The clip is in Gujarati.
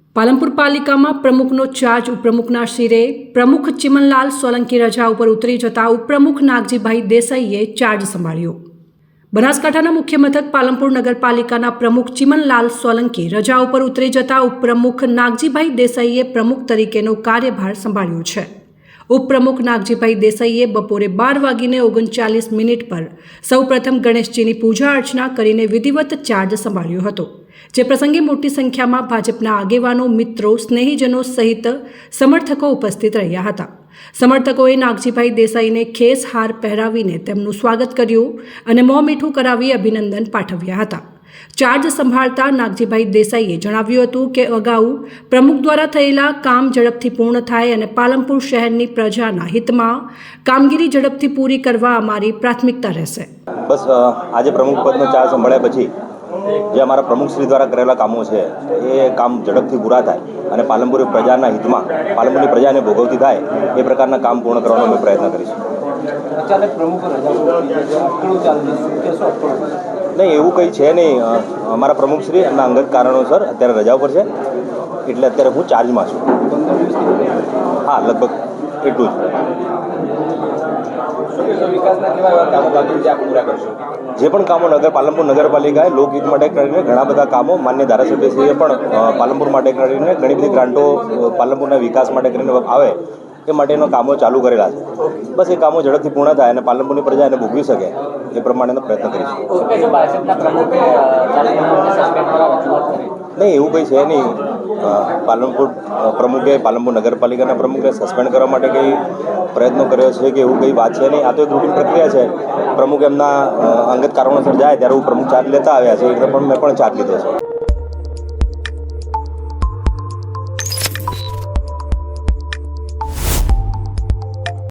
પાલનપુર પાલિકામાં પ્રમુખનો ચાર્જ ઉપપ્રમુખના શિરે પ્રમુખ ચિમનલાલ સોલંકી રજા ઉપર ઉતરી જતા ઉપપ્રમુખ નાગજીભાઈ દેસાઈએ ચાર્જ સંભાળ્યો। બનાસકાંઠાના મુખ્ય મથક પાલનપુર નગરપાલિકાના પ્રમુખ ચિમનલાલ સોલંકી રજા ઉપર ઉતરી જતા ઉપપ્રમુખ નાગજીભાઈ દેસાઈએ પ્રમુખ તરીકેનો કાર્યભાર સંભાળ્યો છે। ઉપપ્રમુખ નાગજીભાઈ દેસાઈએ બપોરે 12:39 પર સૌપ્રથમ ગણેશજીની પૂજા અર્ચના કરીને વિધિવત ચાર્જ સંભાળ્યો હતો, જે પ્રસંગે મોટી સંખ્યામાં ભાજપના આગેવાનો, મિત્રો, સ્નેહીજનો સહિત સમર્થકો ઉપસ્થિત રહ્યા હતા। સમર્થકોએ નાગજીભાઈ દેસાઈને ખેસ હાર પહેરાવીને તેમનું સ્વાગત કર્યું અને મોં મીઠું કરાવી અભિનંદન પાઠવ્યા હતા। ચાર્જ સંભાળતા નાગજીભાઈ દેસાઈએ જણાવ્યું હતું કે અગાઉ પ્રમુખ દ્વારા થયેલા કામ ઝડપથી પૂર્ણ થાય અને પાલનપુર શહેરની પ્રજાના હિતમાં કામગીરી ઝડપથી પૂરી કરવા અમારી પ્રાથમિકતા રહેશે। બસ આજે પ્રમુખ પદનો ચાર્જ સંભાળ્યા પછી જે અમારા પ્રમુખશ્રી દ્વારા કરેલા કામો છે એ કામ ઝડપથી પૂરા થાય અને પાલનપુર પ્રજાના હિતમાં, પાલનપુરની પ્રજાને ભોગવતી થાય એ પ્રકારના કામ પૂર્ણ કરવાનો અમે પ્રયત્ન કરીશું। નહીં, એવું કંઈ છે નહીં। અમારા પ્રમુખશ્રી એમના અંગત કારણોસર અત્યારે રજા ઉપર છે, એટલે અત્યારે હું ચાર્જમાં છું। હા, લગભગ એટલું જ। જે પણ કામો પાલનપુર નગરપાલિકાએ લોકહિત માટે કરીને ઘણા બધા કામો માન્ય ધારાસભ્યશ્રીએ પણ પાલનપુર માટે કરીને ઘણી બધી ગ્રાન્ટો પાલનપુરના વિકાસ માટે કરીને આવે એ માટેના કામો ચાલુ કરેલા છે। બસ એ કામો ઝડપથી પૂર્ણ થાય અને પાલનપુરની પ્રજા એને ભોગવી શકે એ પ્રમાણેનો પ્રયત્ન કરીશું। નહીં, એવું કંઈ છે નહીં। પાલનપુર પ્રમુખે પાલનપુર નગરપાલિકાના પ્રમુખને સસ્પેન્ડ કરવા માટે કંઈ પ્રયત્નો કર્યો છે કે એવું કંઈ વાત છે નહીં। આ તો એક રૂટીન પ્રક્રિયા છે। પ્રમુખ એમના અંગત કારણોસર જાય ત્યારે હું પ્રમુખ ચાર્જ લેતા આવ્યા છે, એટલે પણ મેં પણ ચાર્જ લીધો છે।